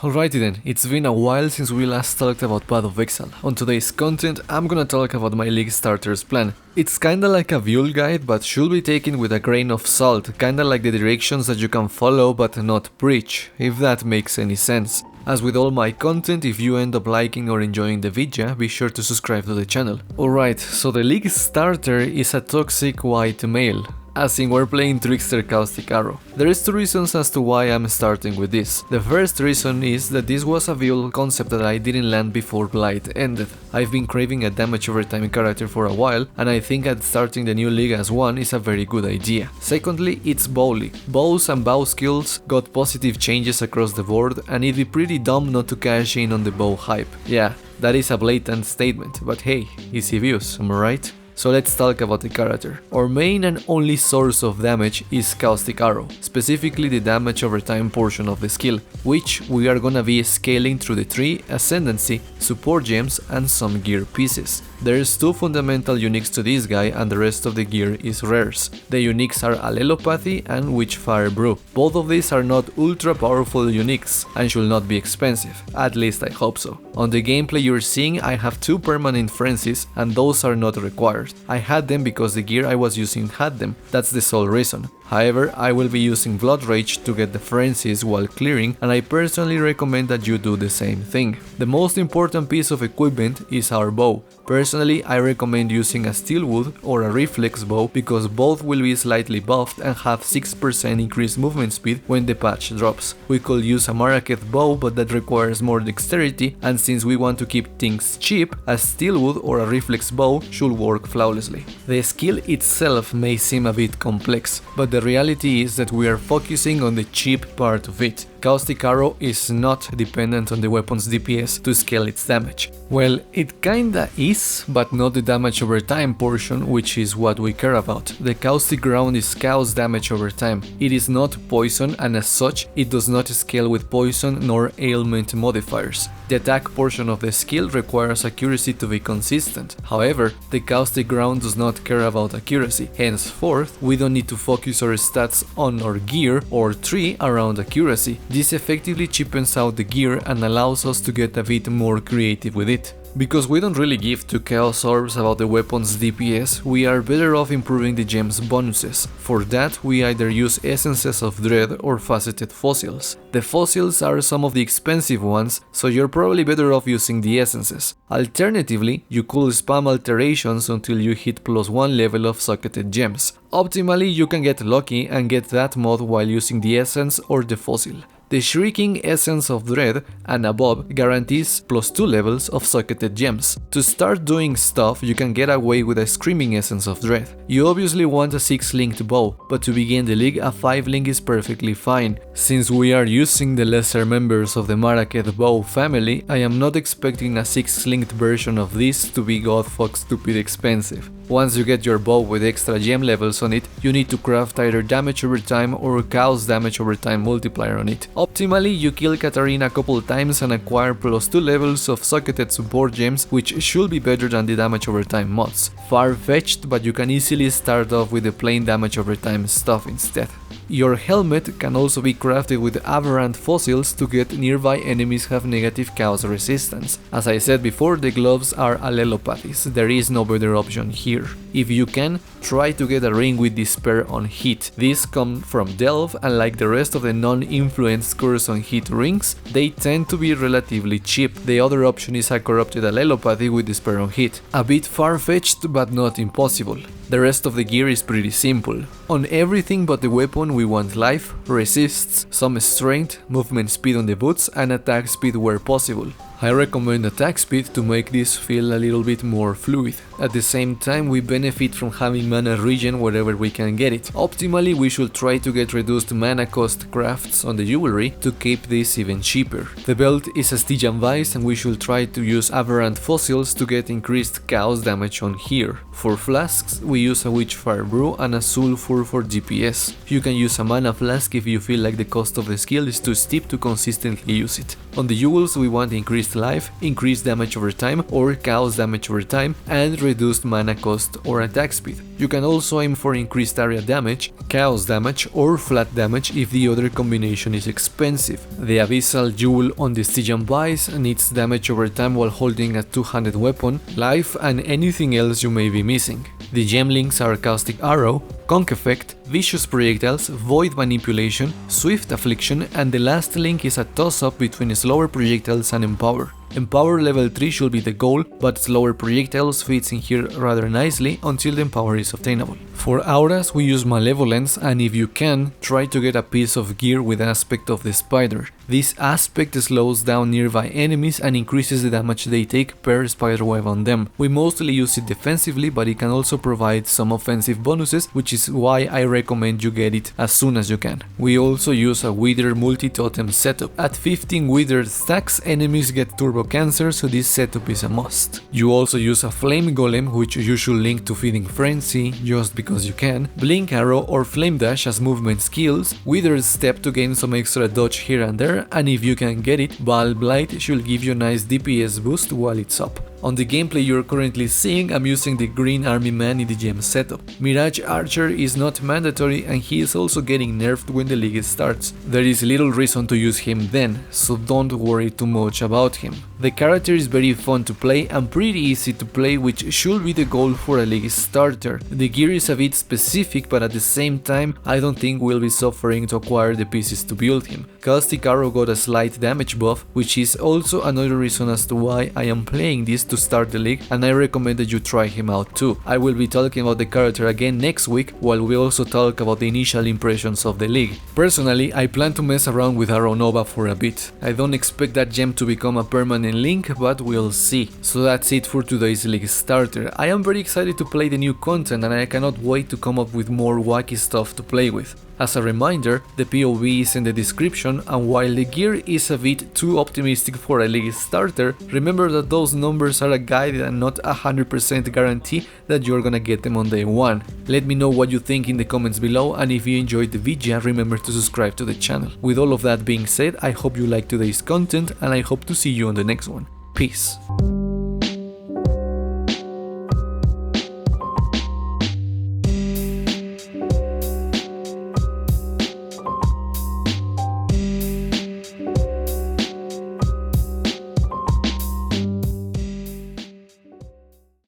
Alrighty then, it's been a while since we last talked about Path of Exile. On today's content, I'm gonna talk about my League Starters plan. It's kinda like a Vule guide, but should be taken with a grain of salt, kinda like the directions that you can follow but not preach, if that makes any sense. As with all my content, if you end up liking or enjoying the video, be sure to subscribe to the channel. Alright, so the League Starter is a toxic white male. As in, we're playing Trickster Caustic Arrow. There is two reasons as to why I'm starting with this. The first reason is that this was a Vule concept that I didn't land before Blight ended. I've been craving a damage over time character for a while, and I think that starting the new league as one is a very good idea. Secondly, it's bowly. Bows and bow skills got positive changes across the board, and it'd be pretty dumb not to cash in on the bow hype. Yeah, that is a blatant statement, but hey, easy views, am I right? So let's talk about the character. Our main and only source of damage is Caustic Arrow, specifically the damage over time portion of the skill, which we are gonna be scaling through the tree, ascendancy, support gems and some gear pieces. There's two fundamental uniques to this guy and the rest of the gear is rares. The uniques are Allelopathy and Witchfire Brew. Both of these are not ultra powerful uniques and should not be expensive, at least I hope so. On the gameplay you're seeing, I have two permanent frenzies and those are not required. I had them because the gear I was using had them, that's the sole reason. However, I will be using Blood Rage to get the frenzies while clearing, and I personally recommend that you do the same thing. The most important piece of equipment is our bow. Personally, I recommend using a Steelwood or a Reflex bow because both will be slightly buffed and have 6% increased movement speed when the patch drops. We could use a Maraketh bow, but that requires more dexterity, and since we want to keep things cheap, a Steelwood or a Reflex bow should work flawlessly. The skill itself may seem a bit complex, but the reality is that we are focusing on the cheap part of it. Caustic Arrow is not dependent on the weapon's DPS to scale its damage. Well, it kinda is, but not the damage over time portion, which is what we care about. The Caustic Ground is chaos damage over time. It is not poison and as such, it does not scale with poison nor ailment modifiers. The attack portion of the skill requires accuracy to be consistent. However, the Caustic Ground does not care about accuracy. Henceforth, we don't need to focus our stats on our gear or tree around accuracy. This effectively cheapens out the gear and allows us to get a bit more creative with it. Because we don't really give two Chaos Orbs about the weapon's DPS, we are better off improving the gem's bonuses. For that, we either use Essences of Dread or Faceted Fossils. The fossils are some of the expensive ones, so you're probably better off using the essences. Alternatively, you could spam alterations until you hit +1 level of Socketed Gems. Optimally, you can get lucky and get that mod while using the essence or the fossil. The Shrieking Essence of Dread and above guarantees +2 levels of Socketed Gems. To start doing stuff, you can get away with a Screaming Essence of Dread. You obviously want a 6-linked bow, but to begin the league a 5-link is perfectly fine. Since we are using the lesser members of the Maraketh bow family, I am not expecting a 6-linked version of this to be godfuck stupid expensive. Once you get your bow with extra gem levels on it, you need to craft either damage over time or chaos damage over time multiplier on it. Optimally, you kill Katarina a couple times and acquire +2 levels of Socketed support gems, which should be better than the damage over time mods. Far-fetched, but you can easily start off with the plain damage over time stuff instead. Your helmet can also be crafted with aberrant fossils to get nearby enemies have negative chaos resistance. As I said before, the gloves are Allelopathies, there is no better option here. If you can, try to get a ring with Despair on hit. These come from Delve, and like the rest of the non-influence curse on hit rings, they tend to be relatively cheap. The other option is a corrupted Allelopathy with Despair on hit. A bit far-fetched but not impossible. The rest of the gear is pretty simple. On everything but the weapon we want life, resists, some strength, movement speed on the boots and attack speed where possible. I recommend attack speed to make this feel a little bit more fluid. At the same time, we benefit from having mana regen wherever we can get it. Optimally, we should try to get reduced mana cost crafts on the jewelry to keep this even cheaper. The belt is a Stygian Vice and we should try to use aberrant fossils to get increased chaos damage on here. For flasks, we use a Witchfire Brew and a Sulfur for DPS. You can use a mana flask if you feel like the cost of the skill is too steep to consistently use it. On the jewels, we want increased increased life, increased damage over time or chaos damage over time, and reduced mana cost or attack speed. You can also aim for increased area damage, chaos damage or flat damage if the other combination is expensive. The Abyssal Jewel on the Stygian Vice needs damage over time while holding a two-handed weapon, life and anything else you may be missing. The gem links are Caustic Arrow, Conk Effect, Vicious Projectiles, Void Manipulation, Swift Affliction, and the last link is a toss-up between Slower Projectiles and Empower. Empower level 3 should be the goal, but Slower Projectiles fits in here rather nicely until the Empower is obtainable. For auras we use Malevolence, and if you can, try to get a piece of gear with Aspect of the Spider. This aspect slows down nearby enemies and increases the damage they take per spiderweb on them. We mostly use it defensively, but it can also provide some offensive bonuses, which is why I recommend you get it as soon as you can. We also use a Wither multi-totem setup. At 15 Withered stacks, enemies get Turbo Cancer, so this setup is a must. You also use a Flame Golem, which you should link to Feeding Frenzy, just because you can, Blink Arrow or Flame Dash as movement skills, Withered Step to gain some extra dodge here and there, and if you can get it, Ball Blight should give you a nice DPS boost while it's up. On the gameplay you're currently seeing, I'm using the Green Army Man in the gem setup. Mirage Archer is not mandatory and he is also getting nerfed when the league starts. There is little reason to use him then, so don't worry too much about him. The character is very fun to play and pretty easy to play, which should be the goal for a league starter. The gear is a bit specific, but at the same time I don't think we'll be suffering to acquire the pieces to build him. Caustic Arrow got a slight damage buff, which is also another reason as to why I am playing this to start the league, and I recommend that you try him out too. I will be talking about the character again next week, while we also talk about the initial impressions of the league. Personally, I plan to mess around with Arrow Nova for a bit. I don't expect that gem to become a permanent link, but we'll see. So that's it for today's league starter. I am very excited to play the new content and I cannot wait to come up with more wacky stuff to play with. As a reminder, the POV is in the description, and while the gear is a bit too optimistic for a league starter, remember that those numbers are a guide and not 100% guarantee that you're gonna get them on day one. Let me know what you think in the comments below, and if you enjoyed the video, remember to subscribe to the channel. With all of that being said, I hope you liked today's content and I hope to see you on the next one. Peace.